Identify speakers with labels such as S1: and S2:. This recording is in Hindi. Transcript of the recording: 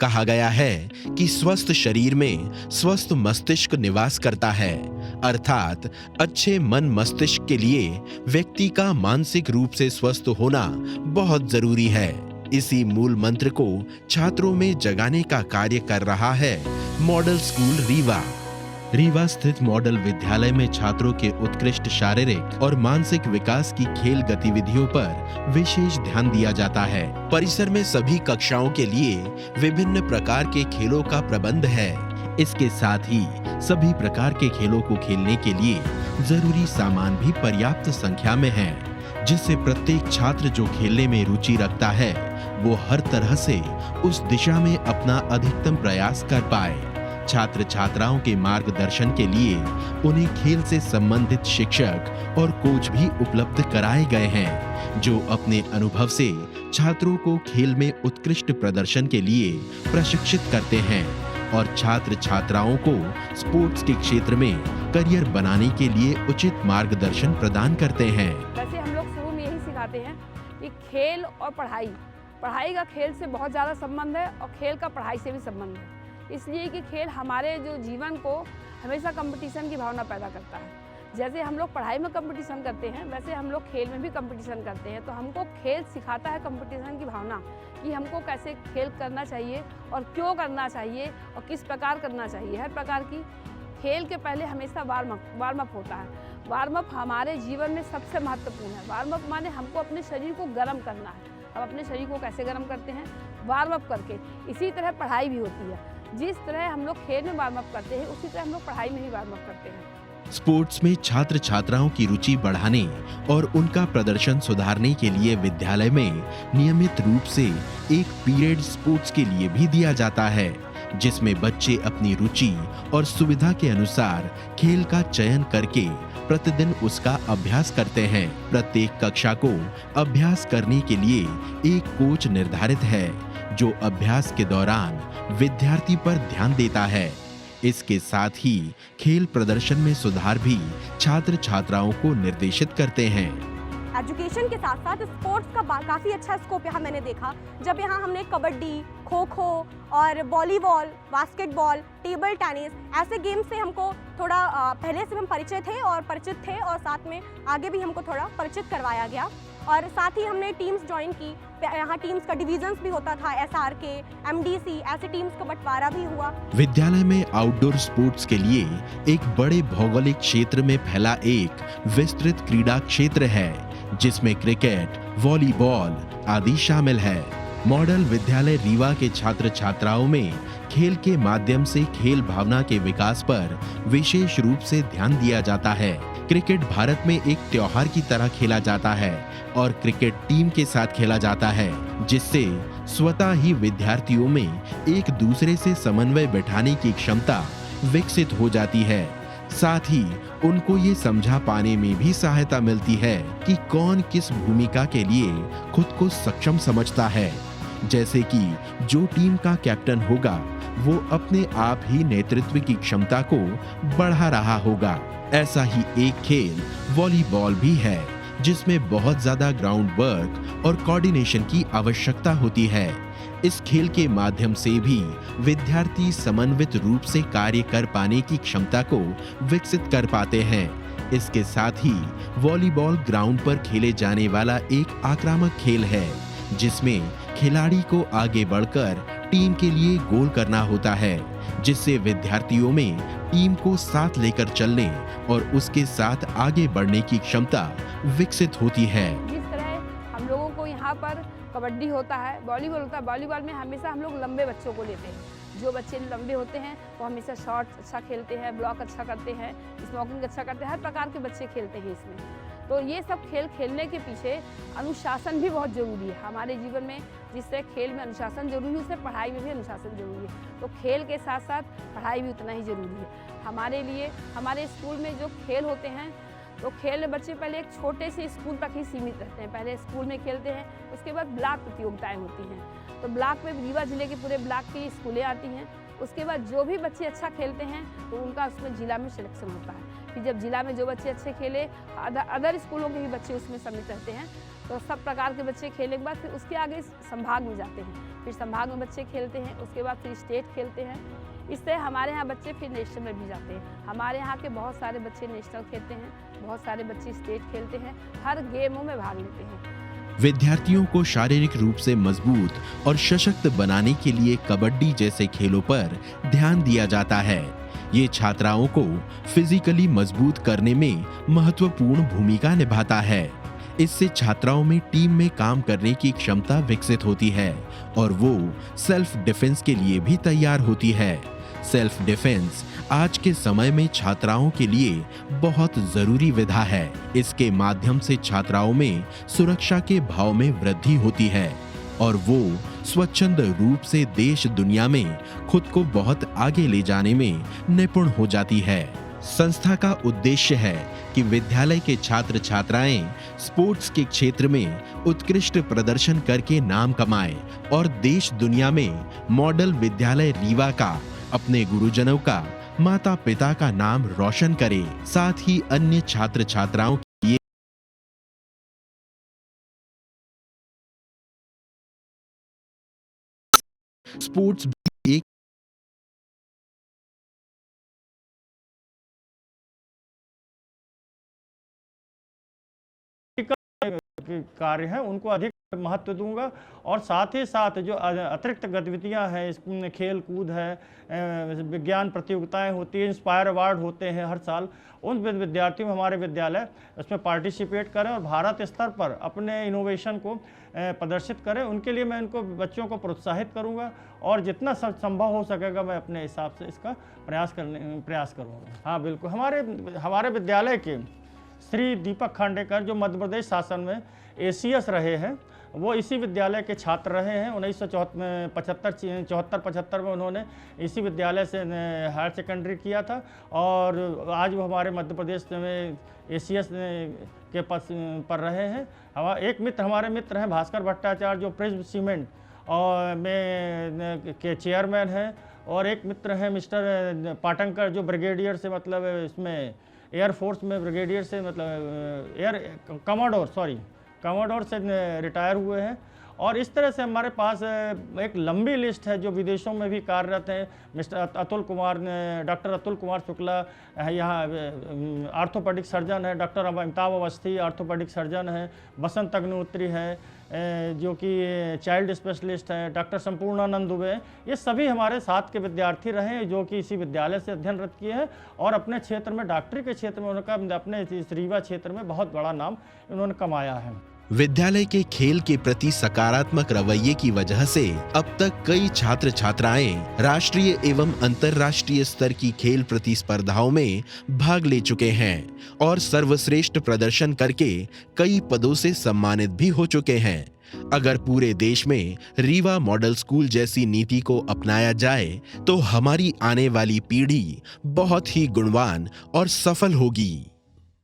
S1: कहा गया है कि स्वस्थ शरीर में स्वस्थ मस्तिष्क निवास करता है, अर्थात अच्छे मन मस्तिष्क के लिए व्यक्ति का मानसिक रूप से स्वस्थ होना बहुत जरूरी है। इसी मूल मंत्र को छात्रों में जगाने का कार्य कर रहा है मॉडल स्कूल रीवा। रीवा स्थित मॉडल विद्यालय में छात्रों के उत्कृष्ट शारीरिक और मानसिक विकास की खेल गतिविधियों पर विशेष ध्यान दिया जाता है। परिसर में सभी कक्षाओं के लिए विभिन्न प्रकार के खेलों का प्रबंध है। इसके साथ ही सभी प्रकार के खेलों को खेलने के लिए जरूरी सामान भी पर्याप्त संख्या में है, जिससे प्रत्येक छात्र जो खेलने में रुचि रखता है वो हर तरह से उस दिशा में अपना अधिकतम प्रयास कर पाए। छात्र छात्राओं के मार्गदर्शन के लिए उन्हें खेल से संबंधित शिक्षक और कोच भी उपलब्ध कराए गए हैं, जो अपने अनुभव से छात्रों को खेल में उत्कृष्ट प्रदर्शन के लिए प्रशिक्षित करते हैं और छात्र छात्राओं को स्पोर्ट्स के क्षेत्र में करियर बनाने के लिए उचित मार्गदर्शन प्रदान करते हैं।
S2: वैसे हम लोग शुरू में यही सिखाते हैं कि खेल और पढ़ाई का खेल से बहुत ज़्यादा संबंध है और खेल का पढ़ाई से भी संबंध है, इसलिए कि खेल हमारे जो जीवन को हमेशा कंपटीशन की भावना पैदा करता है। जैसे हम लोग पढ़ाई में कंपटीशन करते हैं, वैसे हम लोग खेल में भी कंपटीशन करते हैं। तो हमको खेल सिखाता है कंपटीशन की भावना, कि हमको कैसे खेल करना चाहिए और क्यों करना चाहिए और किस प्रकार करना चाहिए। हर प्रकार की खेल के पहले हमेशा वार्म अप होता है। वार्म अप हमारे जीवन में सबसे महत्वपूर्ण है। वार्म अप माने हमको अपने शरीर को गर्म करना है। हम अपने शरीर को कैसे गर्म करते हैं? वार्म अप करके। इसी तरह पढ़ाई भी होती है। जिस तरह हम लोग खेल में वार्म अप करते हैं, उसी तरह हम लोग पढ़ाई में भी वार्म अप करते हैं।
S1: स्पोर्ट्स में छात्र छात्राओं की रुचि बढ़ाने और उनका प्रदर्शन सुधारने के लिए विद्यालय में नियमित रूप से एक पीरियड स्पोर्ट्स के लिए भी दिया जाता है, जिसमें बच्चे अपनी रुचि और सुविधा के अनुसार खेल का चयन करके प्रतिदिन उसका अभ्यास करते हैं। प्रत्येक कक्षा को अभ्यास करने के लिए एक कोच निर्धारित है, जो अभ्यास के दौरान विद्यार्थी पर ध्यान देता है। इसके साथ ही खेल प्रदर्शन में सुधार भी छात्र छात्राओं को निर्देशित करते हैं।
S3: एजुकेशन के साथ साथ स्पोर्ट्स का काफ़ी अच्छा स्कोप यहाँ मैंने देखा, जब यहाँ हमने कबड्डी, खो खो और वॉलीबॉल, बास्केटबॉल, टेबल टेनिस ऐसे गेम से हमको थोड़ा पहले से हम परिचित थे और साथ में आगे भी हमको थोड़ा परिचित करवाया गया। और साथ ही हमने टीम्स ज्वाइन की। यहाँ टीम्स का डिवीजन्स भी होता था, SRK, MDC, ऐसे टीम्स का बंटवारा भी हुआ।
S1: विद्यालय में आउटडोर स्पोर्ट्स के लिए एक बड़े भौगोलिक क्षेत्र में फैला एक विस्तृत क्रीड़ा क्षेत्र है, जिसमें क्रिकेट, वॉलीबॉल आदि शामिल है। मॉडल विद्यालय रीवा के छात्र छात्राओं में खेल के माध्यम से खेल भावना के विकास पर विशेष रूप से ध्यान दिया जाता है। क्रिकेट भारत में एक त्योहार की तरह खेला जाता है और क्रिकेट टीम के साथ खेला जाता है, जिससे स्वतः ही विद्यार्थियों में एक दूसरे से समन्वय बैठाने की क्षमता विकसित हो जाती है। साथ ही उनको ये समझा पाने में भी सहायता मिलती है कि कौन किस भूमिका के लिए खुद को सक्षम समझता है। जैसे कि जो टीम का कैप्टन होगा वो अपने आप ही नेतृत्व की क्षमता को बढ़ा रहा होगा। ऐसा ही एक खेल वॉलीबॉल भी है, जिसमें बहुत ज्यादा ग्राउंड वर्क और कोऑर्डिनेशन की आवश्यकता होती है। इस खेल के माध्यम से भी विद्यार्थी समन्वित रूप से कार्य कर पाने की क्षमता को विकसित कर पाते हैं। इसके साथ ही वॉलीबॉल ग्राउंड पर खेले जाने वाला एक आक्रामक खेल है, जिसमें खिलाड़ी को आगे बढ़कर टीम के लिए गोल करना होता है, जिससे विद्यार्थियों में टीम को साथ लेकर चलने और उसके साथ आगे बढ़ने की क्षमता विकसित होती है।
S2: जिस तरह हम लोगों को यहाँ पर कबड्डी होता है, वॉलीबॉल होता है, वॉलीबॉल में हमेशा हम लोग लंबे बच्चों को लेते हैं। जो बच्चे लंबे होते हैं वो हमेशा शॉट अच्छा खेलते हैं, ब्लॉक अच्छा करते हैं, स्मोकिंग अच्छा करते हैं, हर प्रकार के बच्चे खेलते हैं इसमें। तो ये सब खेल खेलने के पीछे अनुशासन भी बहुत ज़रूरी है हमारे जीवन में। जिससे खेल में अनुशासन जरूरी है, उससे पढ़ाई में भी अनुशासन जरूरी है। तो खेल के साथ साथ पढ़ाई भी उतना ही ज़रूरी है हमारे लिए। हमारे स्कूल में जो खेल होते हैं, तो खेल में बच्चे पहले एक छोटे से स्कूल तक ही सीमित रहते हैं। पहले स्कूल में खेलते हैं, उसके बाद ब्लॉक प्रतियोगिताएं होती हैं। तो ब्लॉक में रीवा जिले के पूरे ब्लॉक की स्कूलें आती हैं। उसके बाद जो भी बच्चे अच्छा खेलते हैं तो उनका उसमें जिला में सिलेक्शन होता है। फिर जब जिला में जो बच्चे अच्छे खेले, अदर स्कूलों के भी बच्चे उसमें सम्मिलित रहते हैं। तो सब प्रकार के बच्चे खेलने के बाद फिर उसके आगे संभाग में जाते हैं, फिर संभाग में बच्चे खेलते हैं, उसके बाद फिर स्टेट खेलते हैं। इससे हमारे यहाँ बच्चे फिर नेशनल में भी जाते हैं। हमारे यहाँ के बहुत सारे बच्चे नेशनल खेलते हैं, बहुत सारे बच्चे स्टेट खेलते हैं, हर गेमों में भाग लेते हैं।
S1: विद्यार्थियों को शारीरिक रूप से मजबूत और सशक्त बनाने के लिए कबड्डी जैसे खेलों पर ध्यान दिया जाता है। ये छात्राओं को फिजिकली मजबूत करने में महत्वपूर्ण भूमिका निभाता है। इससे छात्राओं में टीम में काम करने की क्षमता विकसित होती है और वो सेल्फ डिफेंस के लिए भी तैयार होती है। सेल्फ डिफेंस आज के समय में छात्राओं के लिए बहुत जरूरी विधा है। इसके माध्यम से छात्राओं में सुरक्षा के भाव में वृद्धि होती है और वो स्वच्छंद रूप से देश दुनिया में खुद को बहुत आगे ले जाने में निपुण हो जाती है। संस्था का उद्देश्य है कि विद्यालय के छात्र छात्राएं स्पोर्ट्स के क्षेत्र में उत्कृष्ट प्रदर्शन करके नाम कमाएं और देश दुनिया में मॉडल विद्यालय रीवा का, अपने गुरुजनों का, माता पिता का नाम रोशन करे। साथ ही अन्य छात्र छात्राओं के लिए स्पोर्ट्स भी एक
S4: कार्य हैं उनको अधिक महत्व दूंगा और साथ ही साथ जो अतिरिक्त गतिविधियां हैं, इसमें खेल कूद है, विज्ञान प्रतियोगिताएं होती हैं, इंस्पायर अवार्ड होते हैं हर साल, उन विद्यार्थियों हमारे विद्यालय उसमें पार्टिसिपेट करें और भारत स्तर पर अपने इनोवेशन को प्रदर्शित करें। उनके लिए मैं इनको बच्चों को प्रोत्साहित करूंगा और जितना संभव हो सकेगा मैं अपने हिसाब से इसका प्रयास करूँगा। हाँ बिल्कुल, हमारे विद्यालय के श्री दीपक खांडेकर जो मध्य प्रदेश शासन में एसीएस रहे हैं, वो इसी विद्यालय के छात्र रहे हैं। 1974 में उन्होंने इसी विद्यालय से हायर सेकेंडरी किया था और आज वो हमारे मध्य प्रदेश में एसीएस के पद पर रहे हैं। हमारे मित्र हैं भास्कर भट्टाचार्य जो प्रिज्म सीमेंट और में के चेयरमैन हैं, और एक मित्र हैं मिस्टर पाटंकर जो ब्रिगेडियर से मतलब इसमें एयरफोर्स में ब्रिगेडियर से मतलब कमांडोर से रिटायर हुए हैं। और इस तरह से हमारे पास एक लंबी लिस्ट है जो विदेशों में भी कार्यरत हैं। डॉक्टर अतुल कुमार शुक्ला यहाँ आर्थोपेडिक सर्जन है, doctor Amitabh Awasthi orthopaedic surgeon है, बसंत अग्निहोत्री है जो कि चाइल्ड स्पेशलिस्ट हैं, डॉक्टर संपूर्णानंद दुबे, ये सभी हमारे साथ के विद्यार्थी रहे हैं जो कि इसी विद्यालय से अध्ययनरत किए हैं और अपने क्षेत्र में डॉक्टरी के क्षेत्र में उनका अपने इस रीवा क्षेत्र में बहुत बड़ा नाम उन्होंने कमाया है।
S1: विद्यालय के खेल के प्रति सकारात्मक रवैये की वजह से अब तक कई छात्र छात्राएं राष्ट्रीय एवं अंतर्राष्ट्रीय स्तर की खेल प्रतिस्पर्धाओं में भाग ले चुके हैं और सर्वश्रेष्ठ प्रदर्शन करके कई पदों से सम्मानित भी हो चुके हैं। अगर पूरे देश में रीवा मॉडल स्कूल जैसी नीति को अपनाया जाए तो हमारी आने वाली पीढ़ी बहुत ही गुणवान और सफल होगी।